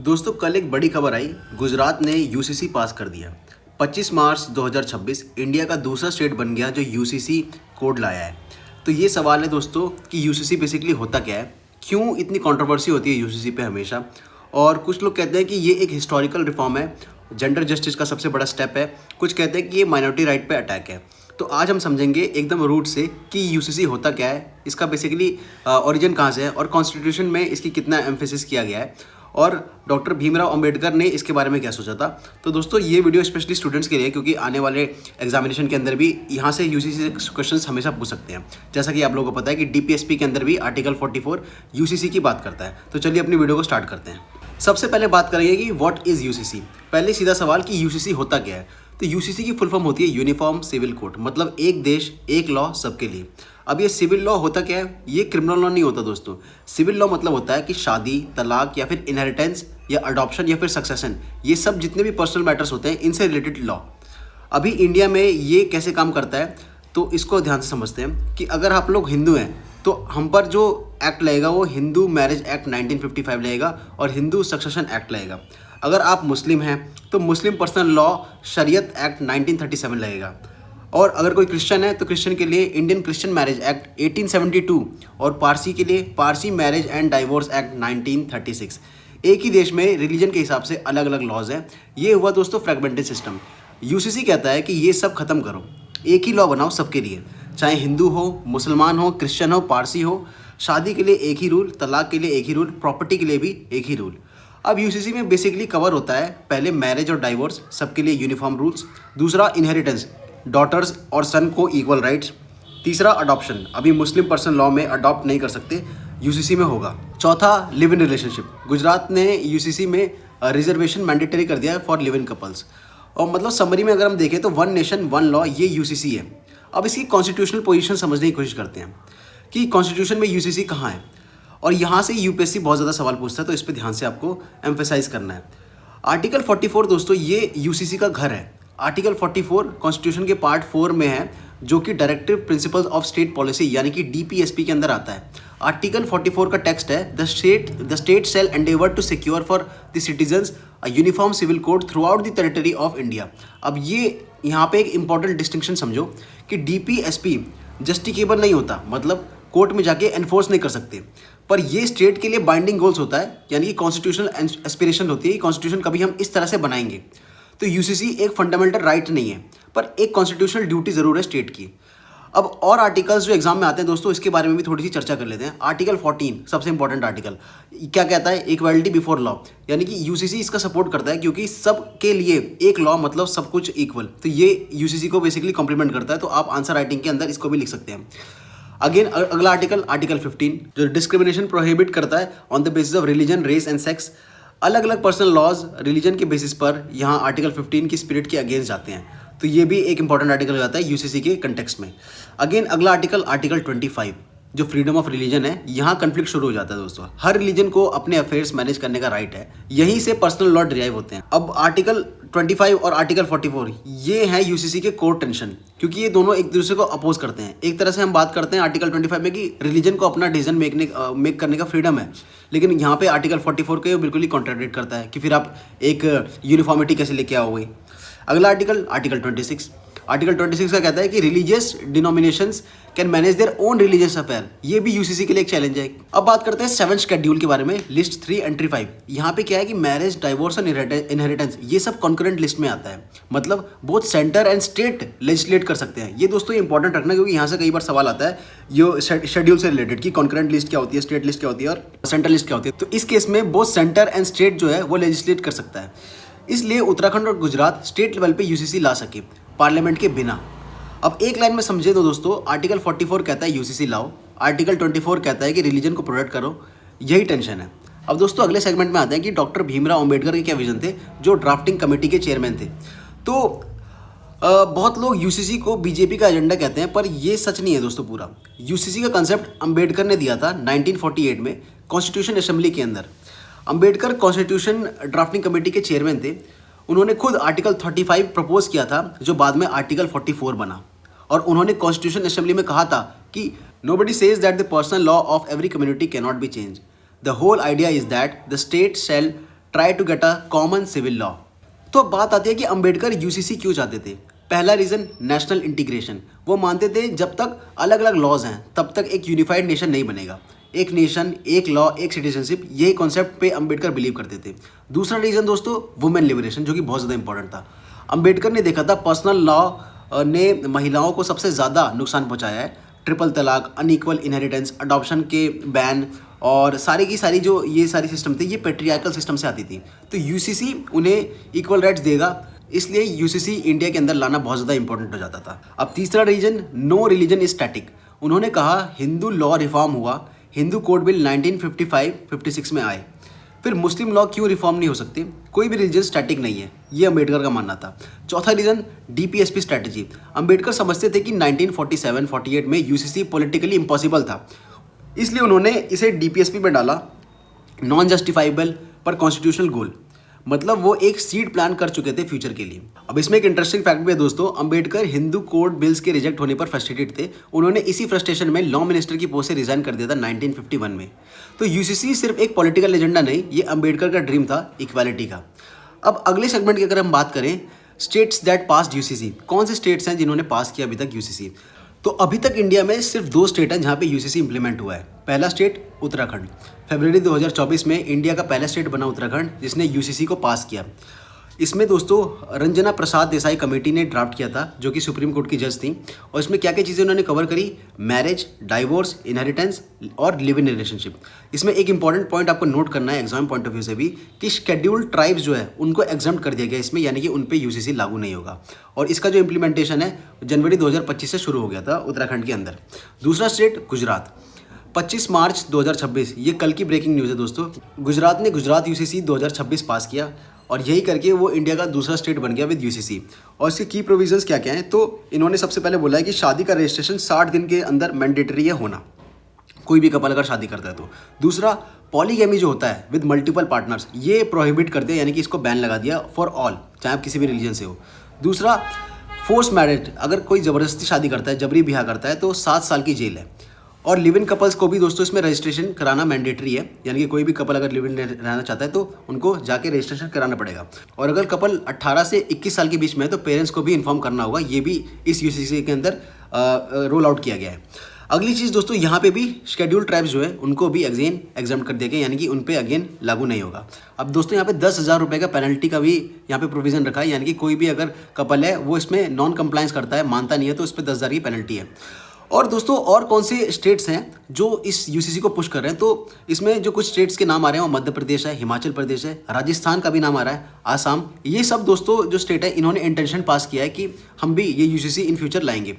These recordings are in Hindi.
दोस्तों कल एक बड़ी खबर आई। गुजरात ने यूसीसी पास कर दिया। 25 मार्च 2026 इंडिया का दूसरा स्टेट बन गया जो यूसीसी कोड लाया है। तो ये सवाल है दोस्तों कि यूसीसी बेसिकली होता क्या है, क्यों इतनी कंट्रोवर्सी होती है यूसीसी पे हमेशा। और कुछ लोग कहते हैं कि ये एक हिस्टोरिकल रिफॉर्म है, जेंडर जस्टिस का सबसे बड़ा स्टेप है। कुछ कहते हैं कि ये माइनॉरिटी राइट पे अटैक है। तो आज हम समझेंगे एकदम रूट से कि यूसीसी होता क्या है, इसका बेसिकली ओरिजिन कहाँ से है और कॉन्स्टिट्यूशन में इसकी कितना एम्फेसिस किया गया है और डॉक्टर भीमराव अंबेडकर ने इसके बारे में क्या सोचा था। तो दोस्तों ये वीडियो स्पेशली स्टूडेंट्स के लिए है, क्योंकि आने वाले एग्जामिनेशन के अंदर भी यहाँ से यूसीसी से क्वेश्चंस हमेशा पूछ सकते हैं। जैसा कि आप लोगों को पता है कि डीपीएसपी के अंदर भी आर्टिकल 44 यूसीसी की बात करता है। तो चलिए अपनी वीडियो को स्टार्ट करते हैं। सबसे पहले बात करेंगे कि व्हाट इज़ यूसीसी। पहले सीधा सवाल कि यूसीसी होता क्या है। तो यूसीसी की फुल फॉर्म होती है यूनिफॉर्म सिविल कोड, मतलब एक देश एक लॉ सबके लिए। अब ये सिविल लॉ होता क्या है, ये क्रिमिनल लॉ नहीं होता दोस्तों। सिविल लॉ मतलब होता है कि शादी, तलाक या फिर इनहेरिटेंस या अडॉप्शन या फिर सक्सेशन, ये सब जितने भी पर्सनल मैटर्स होते हैं इनसे रिलेटेड लॉ। अभी इंडिया में ये कैसे काम करता है तो इसको ध्यान से समझते हैं कि अगर आप लोग हिंदू हैं तो हम पर जो एक्ट लगेगा वो हिंदू मैरिज एक्ट 1955 लगेगा और हिंदू सक्सेशन एक्ट लगेगा। अगर आप मुस्लिम हैं तो मुस्लिम पर्सनल लॉ शरीयत एक्ट 1937 लगेगा। और अगर कोई क्रिश्चियन है तो क्रिश्चियन के लिए इंडियन क्रिश्चियन मैरिज एक्ट 1872 और पारसी के लिए Parsi marriage and divorce act 1936। एक ही देश में रिलीजन के हिसाब से अलग अलग लॉज हैं। ये हुआ दोस्तों फ्रेगमेंटेड सिस्टम। यूसीसी कहता है कि ये सब खत्म करो, एक ही लॉ बनाओ सबके लिए, चाहे हिंदू हो, मुसलमान हो, क्रिश्चियन हो, पारसी हो। शादी के लिए एक ही रूल, तलाक के लिए एक ही रूल, प्रॉपर्टी के लिए भी एक ही रूल। अब यूसीसी में बेसिकली कवर होता है पहले मैरिज और डाइवोर्स सबके लिए यूनिफॉर्म रूल्स। दूसरा इनहेरिटेंस, डॉटर्स और सन को इक्वल राइट्स। तीसरा अडॉप्शन, अभी मुस्लिम पर्सन लॉ में अडॉप्ट नहीं कर सकते, यूसीसी में होगा। चौथा लिव इन रिलेशनशिप, गुजरात ने यूसीसी में रिजर्वेशन मैंडेटरी कर दिया है फॉर लिव इन कपल्स। और मतलब समरी में अगर हम देखें तो वन नेशन वन लॉ ये यूसीसी है। अब इसकी कॉन्स्टिट्यूशनल पोजीशन समझने की कोशिश करते हैं कि कॉन्स्टिट्यूशन में यूसीसी कहाँ है। और यहाँ से यूपीएससी बहुत ज़्यादा सवाल पूछता है, तो इस पर ध्यान से आपको एम्फेसाइज करना है। आर्टिकल 44 दोस्तों ये यूसीसी का घर है। आर्टिकल 44 कॉन्स्टिट्यूशन के पार्ट 4 में है, जो कि directive principles of state policy यानी कि डीपीएसपी के अंदर आता है। आर्टिकल 44 का टेक्स्ट है the state shall endeavour to secure for the citizens a uniform civil code throughout the territory of India. अब ये यहाँ पे एक इंपॉर्टेंट डिस्टिंक्शन समझो कि डीपीएसपी जस्टिकेबल नहीं होता, मतलब कोर्ट में जाके एनफोर्स नहीं कर सकते, पर ये स्टेट के लिए बाइंडिंग गोल्स होता है, यानी कि कॉन्स्टिट्यूशनल एस्पिरेशन होती है कि कॉन्स्टिट्यूशन कभी हम इस तरह से बनाएंगे। तो यूसीसी एक फंडामेंटल राइट नहीं है, पर एक कॉन्स्टिट्यूशनल ड्यूटी ज़रूर है स्टेट की। अब और आर्टिकल्स जो एग्जाम में आते हैं दोस्तों, इसके बारे में भी थोड़ी सी चर्चा कर लेते हैं। आर्टिकल 14 सबसे इंपॉर्टेंट आर्टिकल क्या कहता है, इक्वालिटी बिफोर लॉ, यानी कि यूसीसी इसका सपोर्ट करता है क्योंकि सब के लिए एक लॉ मतलब सब कुछ इक्वल। तो ये यूसीसी को बेसिकली कॉम्प्लीमेंट करता है। तो आप आंसर राइटिंग के अंदर इसको भी लिख सकते हैं। अगेन अगला आर्टिकल 15 जो डिस्क्रिमिनेशन प्रोहिबिट करता है on the basis of religion, race and sex. अलग अलग पर्सनल लॉज रिलीजन के बेसिस पर यहाँ आर्टिकल 15 की स्पिरिट के अगेंस्ट जाते हैं। तो ये भी एक इंपॉर्टेंट आर्टिकल हो जाता है यूसीसी के कंटेक्स्ट में। अगेन अगला आर्टिकल 25 जो फ्रीडम ऑफ रिलीजन है, यहाँ कन्फ्लिक्ट शुरू हो जाता है दोस्तों। हर रिलीजन को अपने अफेयर्स मैनेज करने का राइट है, यहीं से पर्सनल लॉ डिराइव होते हैं। अब आर्टिकल 25 और आर्टिकल 44 ये है यूसीसी के कोर टेंशन, क्योंकि ये दोनों एक दूसरे को अपोज करते हैं। एक तरह से हम बात करते हैं आर्टिकल 25 में कि रिलीजन को अपना डिसीजन मेक करने का फ्रीडम है, लेकिन यहाँ पे आर्टिकल 44 को बिल्कुल ही कॉन्ट्राडिक्ट करता है कि फिर आप एक यूनिफॉर्मिटी कैसे लेके आओगे। अगला आर्टिकल 26 का कहता है कि religious denominations can manage their own religious affair. ये भी यूसीसी के लिए एक चैलेंज है। अब बात करते हैं 7th शेड्यूल के बारे में, लिस्ट 3 एंट्री 5। यहाँ पे क्या है कि मैरिज, डाइवोर्स और इनहेरिटेंस ये सब कॉन्करेंट लिस्ट में आता है, मतलब both centre and state legislate कर सकते हैं। ये दोस्तों इंपॉर्टेंट रखना, क्योंकि यहाँ से कई बार सवाल आता है ये शेड्यूल से रिलेटेड कि कॉन्करेंट लिस्ट क्या होती है, स्टेट लिस्ट क्या होती है और सेंट्रल लिस्ट क्या होती है। तो इस केस में बोथ सेंटर एंड स्टेट जो है वो लेजिस्लेट कर सकता है। इसलिए उत्तराखंड और गुजरात स्टेट लेवल पे यूसीसी ला सके पार्लियामेंट के बिना। अब एक लाइन में समझे तो दोस्तों, आर्टिकल 44 कहता है यूसीसी लाओ, आर्टिकल 24 कहता है कि रिलीजन को प्रोटेक्ट करो। यही टेंशन है। अब दोस्तों अगले सेगमेंट में आते हैं कि डॉक्टर भीमराव अंबेडकर के क्या विजन थे, जो ड्राफ्टिंग कमेटी के चेयरमैन थे। तो बहुत लोग यूसीसी को बीजेपी का एजेंडा कहते हैं, पर ये सच नहीं है दोस्तों। पूरा यूसीसी का कंसेप्ट अंबेडकर ने दिया था 1948 में कॉन्स्टिट्यूशन असेंबली के अंदर। अंबेडकर कॉन्स्टिट्यूशन ड्राफ्टिंग कमेटी के चेयरमैन थे। उन्होंने खुद आर्टिकल 35 प्रपोज किया था, जो बाद में आर्टिकल 44 बना। और उन्होंने कॉन्स्टिट्यूशन असेंबली में कहा था कि nobody says that the personal law of every community can not be change. The whole idea is that the state shall try to get a common civil law. तो अब बात आती है कि अंबेडकर यूसीसी क्यों चाहते थे। पहला रीज़न नेशनल इंटीग्रेशन। वो मानते थे जब तक अलग अलग लॉज हैं तब तक एक यूनिफाइड नेशन नहीं बनेगा। एक नेशन, एक लॉ, एक सिटीजनशिप, यही कॉन्सेप्ट पे अंबेडकर बिलीव करते थे। दूसरा रीज़न दोस्तों वुमेन लिबरेशन, जो कि बहुत ज़्यादा इंपॉर्टेंट था। अंबेडकर ने देखा था पर्सनल लॉ ने महिलाओं को सबसे ज़्यादा नुकसान पहुंचाया है। ट्रिपल तलाक, अनइक्वल इनहेरिटेंस, अडॉप्शन के बैन और सारी की सारी जो ये सारी सिस्टम थे ये पेट्रियार्कल सिस्टम से आती थी। तो यूसीसी उन्हें इक्वल राइट्स देगा, इसलिए यूसीसी इंडिया के अंदर लाना बहुत ज़्यादा इंपॉर्टेंट हो जाता था। अब तीसरा reason, no religion is static. उन्होंने कहा हिंदू लॉ रिफॉर्म हुआ, हिंदू कोड बिल 1955-56 में आए, फिर मुस्लिम लॉ क्यों रिफॉर्म नहीं हो सकती। कोई भी रिलीजन स्टैटिक नहीं है, ये अंबेडकर का मानना था। चौथा रीजन डीपीएसपी स्ट्रैटेजी। अंबेडकर समझते थे कि 1947-48 में यूसीसी पॉलिटिकली इम्पॉसिबल था, इसलिए उन्होंने इसे डीपीएसपी में डाला, नॉन जस्टिफाइबल पर कॉन्स्टिट्यूशनल गोल। मतलब वो एक सीड प्लान कर चुके थे फ्यूचर के लिए। अब इसमें एक इंटरेस्टिंग फैक्ट भी है दोस्तों, अंबेडकर हिंदू कोड बिल्स के रिजेक्ट होने पर फ्रस्ट्रेटेड थे। उन्होंने इसी फ्रस्ट्रेशन में लॉ मिनिस्टर की पोस्ट से रिजाइन कर दिया था 1951 में। तो यूसीसी सिर्फ एक पॉलिटिकल एजेंडा नहीं, ये अंबेडकर का ड्रीम था इक्वालिटी का। अब अगले सेगमेंट की अगर हम बात करें, स्टेट्स दैट पास्ड यूसीसी। कौन से स्टेट्स हैं जिन्होंने पास किया अभी तक यूसीसी। तो अभी तक इंडिया में सिर्फ 2 स्टेट हैं जहाँ पे यूसीसी इंप्लीमेंट हुआ है। पहला स्टेट उत्तराखंड। फरवरी 2024 में इंडिया का पहला स्टेट बना उत्तराखंड, जिसने यूसीसी को पास किया। इसमें दोस्तों रंजना प्रसाद देसाई कमेटी ने ड्राफ्ट किया था, जो कि सुप्रीम कोर्ट की जज थी। और इसमें क्या क्या चीज़ें उन्होंने कवर करी, मैरिज, डाइवोर्स, इनहेरिटेंस और लिव इन रिलेशनशिप। इसमें एक इंपॉर्टेंट पॉइंट आपको नोट करना है एग्जाम पॉइंट ऑफ व्यू से भी, कि शेड्यूल्ड ट्राइब्स जो है उनको एग्जाम्प्ट कर दिया गया इसमें, यानी कि उन पे यूसीसी लागू नहीं होगा। और इसका जो इम्प्लीमेंटेशन है जनवरी 2025 से शुरू हो गया था उत्तराखंड के अंदर। दूसरा स्टेट गुजरात, 25 मार्च 2026, ये कल की ब्रेकिंग न्यूज़ है दोस्तों। गुजरात ने गुजरात यूसीसी 2026 पास किया और यही करके वो इंडिया का दूसरा स्टेट बन गया विद यूसीसी। और इसके की प्रोविजंस क्या क्या हैं, तो इन्होंने सबसे पहले बोला है कि शादी का रजिस्ट्रेशन 60 दिन के अंदर मैंडेटरी है होना, कोई भी कपल अगर शादी करता है तो। दूसरा पॉलीगैमी जो होता है विद मल्टीपल पार्टनर्स, ये प्रोहिबिट कर दिया, यानी कि इसको बैन लगा दिया फॉर ऑल, चाहे आप किसी भी रिलीजन से हो। दूसरा फोर्स मैरिज, अगर कोई ज़बरदस्ती शादी करता है, जबरी ब्याह करता है तो 7 साल की जेल है। और लिव इन कपल्स को भी दोस्तों इसमें रजिस्ट्रेशन कराना मैंडेटरी है, यानी कि कोई भी कपल अगर लिव इन रहना चाहता है तो उनको जाके रजिस्ट्रेशन कराना पड़ेगा। और अगर कपल 18 से 21 साल के बीच में है तो पेरेंट्स को भी इन्फॉर्म करना होगा, ये भी इस यूसीसी के अंदर रोल आउट किया गया है। अगली चीज़ दोस्तों, यहाँ पे भी शेड्यूल्ड ट्राइब्स जो है उनको भी अगेन एग्जाम्प्ट कर दिया गया, यानी कि उन पे अगेन लागू नहीं होगा। अब दोस्तों यहाँ पे 10,000 रुपये का पेनल्टी का भी यहाँ पे प्रोविजन रखा है, यानी कि कोई भी अगर कपल है वो इसमें नॉन कंप्लायंस करता है, मानता नहीं है, तो इस पर 10,000 की पेनल्टी है। और दोस्तों और कौन से स्टेट्स हैं जो इस यूसीसी को पुश कर रहे हैं, तो इसमें जो कुछ स्टेट्स के नाम आ रहे हैं वो मध्य प्रदेश है, हिमाचल प्रदेश है, राजस्थान का भी नाम आ रहा है, आसाम। ये सब दोस्तों जो स्टेट है इन्होंने इंटेंशन पास किया है कि हम भी ये यूसीसी इन फ्यूचर लाएंगे।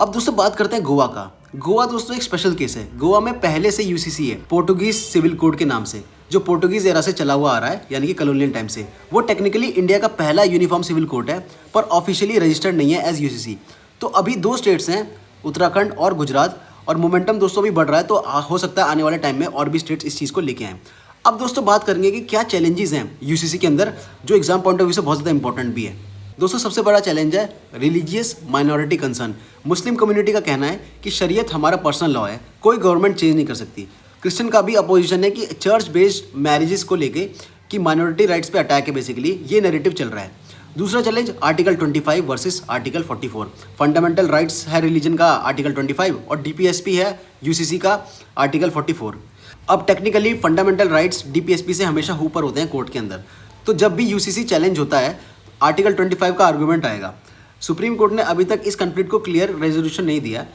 अब दोस्तों बात करते हैं गोवा का। गोवा दोस्तों एक स्पेशल केस है। गोवा में पहले से यूसीसी है पोर्टुगीज सिविल कोड के नाम से, जो पोर्टुगीज एरा से चला हुआ आ रहा है, यानी कि कॉलोनियल टाइम से। वो टेक्निकली इंडिया का पहला यूनिफॉर्म सिविल कोड है, पर ऑफिशियली रजिस्टर्ड नहीं है एज यूसीसी। तो अभी 2 स्टेट्स हैं, उत्तराखंड और गुजरात, और मोमेंटम दोस्तों भी बढ़ रहा है, तो हो सकता है आने वाले टाइम में और भी स्टेट्स इस चीज़ को लेके आएँ। अब दोस्तों बात करेंगे कि क्या चैलेंजेस हैं यूसीसी के अंदर, जो एग्जाम पॉइंट ऑफ व्यू से बहुत ज़्यादा इंपॉर्टेंट भी है। दोस्तों सबसे बड़ा चैलेंज है religious minority concern. Muslim community का कहना है कि शरीयत हमारा पर्सनल लॉ है, कोई गवर्नमेंट चेंज नहीं कर सकती। क्रिश्चियन का भी अपोजिशन है कि चर्च बेस्ड मैरिजेस को लेके कि माइनॉरिटी राइट्स पे अटैक है, बेसिकली ये नैरेटिव चल रहा है। दूसरा challenge article 25 versus article 44। Fundamental rights है रिलीजन का आर्टिकल 25 और डीपीएसपी है यूसीसी का आर्टिकल 44। अब टेक्निकली फंडामेंटल राइट्स डीपीएसपी से हमेशा ऊपर होते हैं कोर्ट के अंदर, तो जब भी यूसीसी चैलेंज होता है आर्टिकल 25 का आर्गूमेंट आएगा। सुप्रीम कोर्ट ने अभी तक इस कॉन्फ्लिक्ट को क्लियर रेजोल्यूशन नहीं दिया।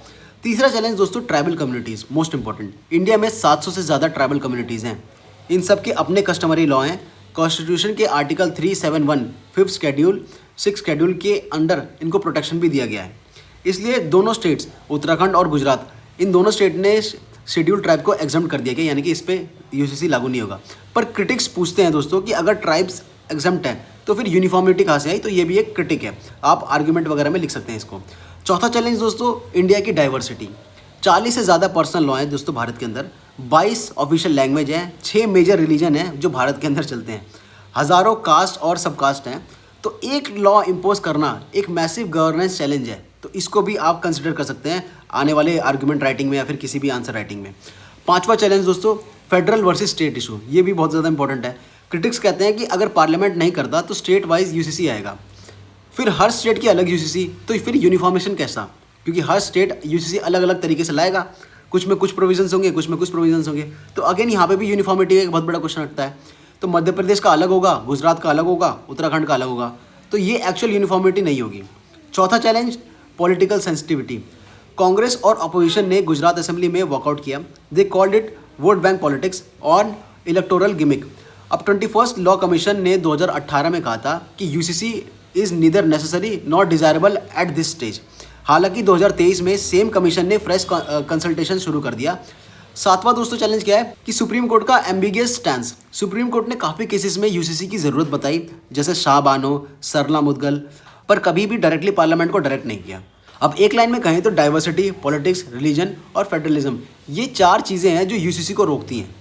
तीसरा चैलेंज दोस्तों tribal communities, most important. India में 700 से ज़्यादा ट्राइबल कम्युनिटीज़ हैं, इन सब के अपने कस्टमरी लॉ हैं। कॉन्स्टिट्यूशन के article 371 5th schedule 6th schedule के अंडर इनको प्रोटेक्शन भी दिया गया है। इसलिए दोनों स्टेट्स उत्तराखंड और गुजरात, इन दोनों स्टेट ने शेड्यूल ट्राइब को एग्जाम्प्ट कर दिया गया, यानी कि इस पर यूसीसी लागू नहीं होगा। पर क्रिटिक्स पूछते हैं दोस्तों कि अगर ट्राइब्स एग्जाम्प्ट हैं तो फिर यूनिफॉर्मिटी कहाँ से आई, तो ये भी एक क्रिटिक है, आप आर्ग्यूमेंट वगैरह में लिख सकते हैं इसको। चौथा चैलेंज दोस्तों इंडिया की डाइवर्सिटी। 40 से ज़्यादा पर्सनल लॉ हैं दोस्तों भारत के अंदर, 22 ऑफिशियल लैंग्वेज हैं, 6 मेजर रिलीजन हैं जो भारत के अंदर चलते हैं, हज़ारों कास्ट और सब कास्ट हैं। तो एक लॉ इम्पोज करना एक मैसिव गवर्नेंस चैलेंज है, तो इसको भी आप कंसिडर कर सकते हैं आने वाले आर्गूमेंट राइटिंग में या फिर किसी भी आंसर राइटिंग में। 5वां चैलेंज दोस्तों फेडरल वर्सेस स्टेट इशू, ये भी बहुत ज़्यादा इंपॉर्टेंट है। क्रिटिक्स कहते हैं कि अगर पार्लियामेंट नहीं करता तो स्टेट वाइज यूसीसी आएगा, फिर हर स्टेट की अलग यूसीसी, तो फिर यूनिफॉर्मेशन कैसा? क्योंकि हर स्टेट यूसीसी अलग अलग तरीके से लाएगा, कुछ में कुछ प्रोविजंस होंगे, कुछ में कुछ प्रोविजंस होंगे। तो अगेन यहाँ पे भी यूनिफॉर्मिटी का एक बहुत बड़ा क्वेश्चन रखता है। तो मध्य प्रदेश का अलग होगा, गुजरात का अलग होगा, उत्तराखंड का अलग होगा, तो ये एक्चुअल यूनिफॉर्मिटी नहीं होगी। चौथा चैलेंज, पॉलिटिकल सेंसिटिविटी। कांग्रेस और अपोजिशन ने गुजरात असेंबली में वॉकआउट किया। They called it won't bank politics और इलेक्टोरल गिमिक। अब 21st लॉ कमीशन ने 2018 में कहा था कि UCC is neither necessary not desirable at this stage. हालांकि 2023 में सेम कमीशन ने फ्रेश कंसल्टेशन शुरू कर दिया। सातवां दोस्तों चैलेंज क्या है कि सुप्रीम कोर्ट का एम्बिगियस स्टैंस। सुप्रीम कोर्ट ने काफ़ी केसेस में यूसीसी की ज़रूरत बताई, जैसे शाह बानो, सरला मुदगल, पर कभी भी डायरेक्टली पार्लियामेंट को डायरेक्ट नहीं किया। अब एक लाइन में कहें तो डाइवर्सिटी, पॉलिटिक्स, रिलीजन और फेडरलिज्म, ये 4 चीज़ें हैं जो यूसीसी को रोकती हैं।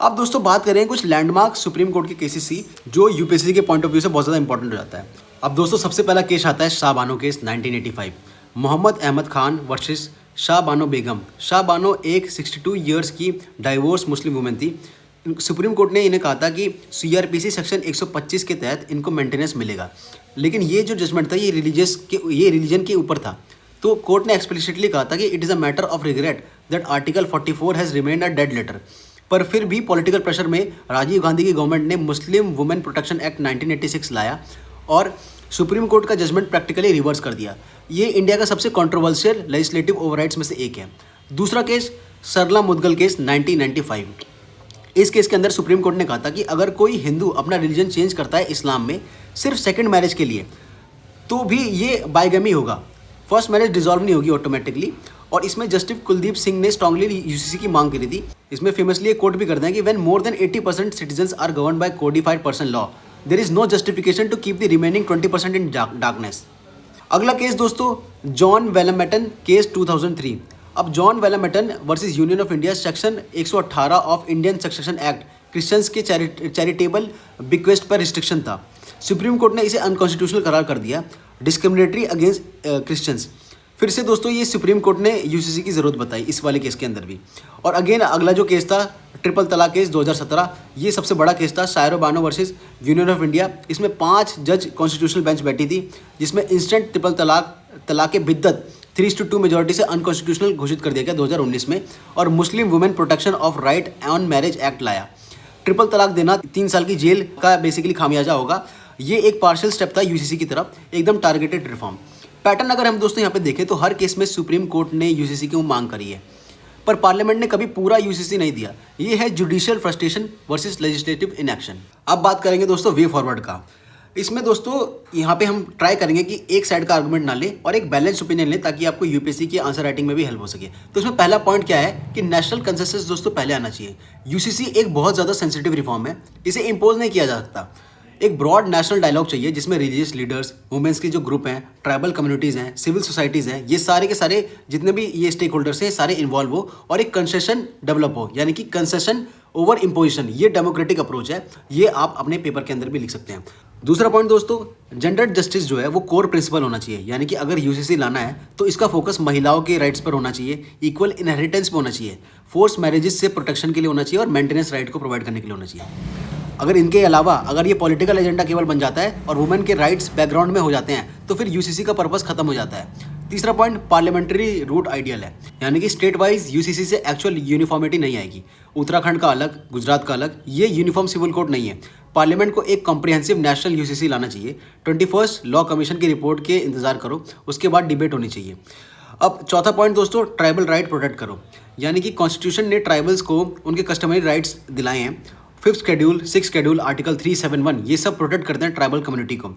अब दोस्तों बात करें कुछ लैंडमार्क सुप्रीम कोर्ट के केसेस की, जो यूपीएससी के पॉइंट ऑफ व्यू से बहुत ज़्यादा इंपॉर्टेंट हो जाता है। अब दोस्तों सबसे पहला केस आता है शाह बानो केस 1985, मोहम्मद अहमद खान वर्सेस शाह बानो बेगम। शाह बानो एक 62 ईयर्स की डाइवोर्स मुस्लिम वुमेन थी। सुप्रीम कोर्ट ने इन्हें कहा था कि सीआरपीसी सेक्शन 125 के तहत इनको मेंटेनेंस मिलेगा, लेकिन ये जो जजमेंट था ये रिलीजन के ऊपर था। तो कोर्ट ने एक्सप्लिसिटली कहा था कि it is a matter of regret that article 44 has remained a dead letter. पर फिर भी पॉलिटिकल प्रेशर में राजीव गांधी की गवर्नमेंट ने मुस्लिम वुमेन प्रोटेक्शन एक्ट 1986 लाया और सुप्रीम कोर्ट का जजमेंट प्रैक्टिकली रिवर्स कर दिया। ये इंडिया का सबसे कंट्रोवर्शियल लेजिस्लेटिव ओवरराइट्स में से एक है। दूसरा केस सरला मुदगल केस 1995। इस केस के अंदर सुप्रीम कोर्ट ने कहा था कि अगर कोई हिंदू अपना रिलीजन चेंज करता है इस्लाम में सिर्फ सेकंड मैरिज के लिए, तो भी ये बाइगमी होगा, फर्स्ट मैरिज डिसॉल्व नहीं होगी ऑटोमेटिकली। और इसमें जस्टिस कुलदीप सिंह ने स्ट्रांगली यूसीसी की मांग करी थी। इसमें फेमसली एक कोट भी करते हैं कि when more than 80% citizens are govern by codified person law, there is no justification to keep the remaining 20% in darkness. अगला केस दोस्तों जॉन वेलमेटन केस 2003। अब John Vallamattom versus Union of India section 118 of Indian Succession Act Christians के चैरिटेबल बिक्वेस्ट पर रिस्ट्रिक्शन था। सुप्रीम कोर्ट ने इसे अनकॉन्स्टिट्यूशनल करार कर दिया, डिस्क्रिमिनेटरी अगेंस्ट क्रिश्चियंस। फिर से दोस्तों ये सुप्रीम कोर्ट ने यूसीसी की ज़रूरत बताई इस वाले केस के अंदर भी। और अगेन अगला जो केस था ट्रिपल तलाक केस 2017, ये सबसे बड़ा केस था, Shayara Bano versus Union of India. इसमें 5 जज कॉन्स्टिट्यूशनल बेंच बैठी थी, जिसमें इंस्टेंट ट्रिपल तलाक के बिद्दत 3:2 मेजोरिटी से अनकॉन्स्टिट्यूशनल घोषित कर दिया गया 2019 में, और Muslim women protection of right on marriage act लाया। ट्रिपल तलाक देना 3 साल की जेल का बेसिकली खामियाजा होगा। ये एक पार्शियल स्टेप था यूसीसी की तरफ, एकदम टारगेटेड रिफॉर्म। पैटर्न अगर हम दोस्तों यहाँ पे देखें तो हर केस में सुप्रीम कोर्ट ने यूसीसी की मांग करी है, पर पार्लियामेंट ने कभी पूरा यूसीसी नहीं दिया। ये है judicial frustration versus legislative inaction. अब बात करेंगे दोस्तों वे फॉरवर्ड का। इसमें दोस्तों यहाँ पे हम ट्राई करेंगे कि एक साइड का आर्गुमेंट ना ले और एक बैलेंस ओपिनियन ले, ताकि आपको यूपीएससी की आंसर राइटिंग में भी हेल्प हो सके। तो इसमें पहला पॉइंट क्या है कि नेशनल कंसेंसस दोस्तों पहले आना चाहिए। यूसीसी एक बहुत ज़्यादा सेंसिटिव रिफॉर्म है, इसे इम्पोज नहीं किया जा सकता। एक ब्रॉड नेशनल डायलॉग चाहिए जिसमें रिलीजियस लीडर्स, वुमेन्स के जो ग्रुप हैं, ट्राइबल कम्युनिटीज़ हैं, सिविल सोसाइटीज़ हैं, ये सारे के सारे जितने भी ये स्टेक होल्डर्स हैं सारे इन्वॉल्व हो और एक कंसेशन डेवलप हो, यानी कि कंसेशन ओवर इम्पोजिशन। ये डेमोक्रेटिक अप्रोच है, ये आप अपने पेपर के अंदर भी लिख सकते हैं। दूसरा पॉइंट दोस्तों, जेंडर जस्टिस जो है वो कोर प्रिंसिपल होना चाहिए, यानी कि अगर यूसीसी लाना है तो इसका फोकस महिलाओं के राइट्स पर होना चाहिए, इक्वल इनहेरिटेंस पे होना चाहिए, फोर्स मैरिजेस से प्रोटेक्शन के लिए होना चाहिए और मेंटेनेंस राइट को प्रोवाइड करने के लिए होना चाहिए। अगर इनके अलावा अगर ये पॉलिटिकल एजेंडा केवल बन जाता है और वुमेन के राइट्स बैकग्राउंड में हो जाते हैं तो फिर यूसीसी का पर्पस खत्म हो जाता है। तीसरा पॉइंट पार्लियामेंट्री रूट आइडियल है, यानी कि स्टेट वाइज यूसीसी से एक्चुअल यूनिफॉर्मिटी नहीं आएगी। उत्तराखंड का अलग, गुजरात का अलग, ये यूनिफॉर्म सिविल कोड नहीं है। पार्लियामेंट को एक कॉम्प्रिहेंसिव नेशनल यूसीसी लाना चाहिए। 21st लॉ कमीशन की रिपोर्ट के इंतजार करो, उसके बाद डिबेट होनी चाहिए। अब चौथा पॉइंट दोस्तों, ट्राइबल राइट प्रोटेक्ट करो, यानी कि कॉन्स्टिट्यूशन ने ट्राइबल्स को उनके कस्टमरी राइट्स दिलाए हैं। 5th schedule, 6th schedule, article 371 ये सब प्रोटेक्ट करते हैं ट्राइबल कम्युनिटी को।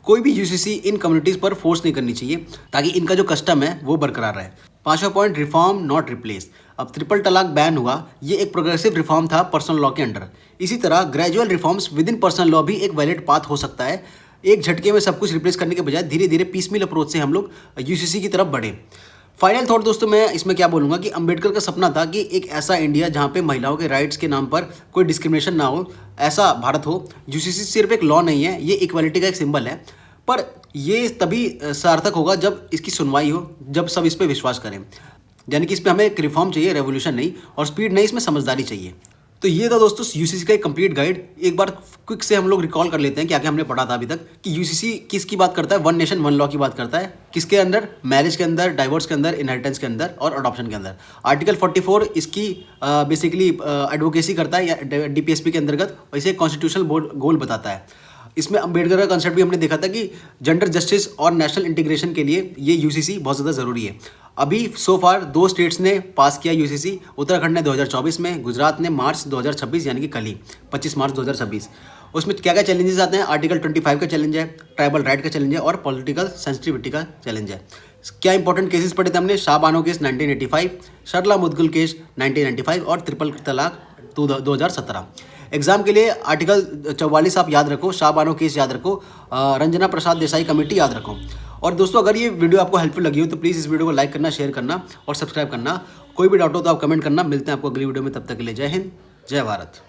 कोई भी यूसीसी इन कम्युनिटीज़ पर फोर्स नहीं करनी चाहिए ताकि इनका जो कस्टम है वो बरकरार रहे। पांचवा पॉइंट, रिफॉर्म नॉट रिप्लेस। अब ट्रिपल तलाक बैन हुआ, ये एक प्रोग्रेसिव रिफॉर्म था पर्सनल लॉ के अंडर। इसी तरह gradual reforms with in personal law भी एक वैलिड पाथ हो सकता है। एक झटके में सब कुछ रिप्लेस करने के बजाय धीरे धीरे पीसमिल अप्रोच से हम लोग यूसीसी की तरफ बढ़े। फाइनल थॉट दोस्तों, मैं इसमें क्या बोलूँगा कि अंबेडकर का सपना था कि एक ऐसा इंडिया जहाँ पे महिलाओं के राइट्स के नाम पर कोई डिस्क्रिमिनेशन ना हो, ऐसा भारत हो। यूसीसी सिर्फ एक लॉ नहीं है, ये इक्वालिटी का एक सिंबल है, पर ये तभी सार्थक होगा जब इसकी सुनवाई हो, जब सब इस पर विश्वास करें। यानी कि इस पर हमें एक रिफॉर्म चाहिए, रेवोल्यूशन नहीं, और स्पीड नहीं, इसमें समझदारी चाहिए। तो ये था दोस्तों यूसीसी का एक कंप्लीट गाइड। एक बार क्विक से हम लोग रिकॉल कर लेते हैं क्या क्या हमने पढ़ा था अभी तक कि यूसीसी किसकी बात करता है, वन नेशन वन लॉ की बात करता है, किसके अंदर, मैरिज के अंदर, डाइवोर्स के अंदर, इनहेरिटेंस के अंदर और अडॉप्शन के अंदर। आर्टिकल 44 इसकी बेसिकली एडवोकेसी करता है या डीपीएसपी के अंतर्गत, और इसे कॉन्स्टिट्यूशनल गोल बताता है। इसमें अम्बेडकर का कंसेप्ट भी हमने देखा था कि जेंडर जस्टिस और नेशनल इंटीग्रेशन के लिए ये यूसीसी बहुत ज़्यादा ज़रूरी है। अभी सो फार 2 स्टेट्स ने पास किया यूसीसी, उत्तराखंड ने 2024 में, गुजरात ने मार्च 2026 यानी कि कल ही 25 मार्च 2026। उसमें क्या क्या चैलेंजेस आते हैं, आर्टिकल 25 का चैलेंज है, ट्राइबल राइट का चैलेंज है और पॉलिटिकल सेंसिटिविटी का चैलेंज है। क्या इंपॉर्टेंट केसेस पढ़े थे हमने, शाह बानो केस 1985, शर्ला मुदगल केस 1995 और ट्रिपल तलाक 2017। एग्जाम के लिए आर्टिकल 44 आप याद रखो, शाह बानो केस याद रखो, रंजना प्रसाद देसाई कमेटी याद रखो। और दोस्तों अगर ये वीडियो आपको हेल्पफुल लगी हो तो प्लीज़ इस वीडियो को लाइक करना, शेयर करना और सब्सक्राइब करना। कोई भी डाउट हो तो आप कमेंट करना। मिलते हैं आपको अगली वीडियो में, तब तक के लिए जय हिंद, जय भारत।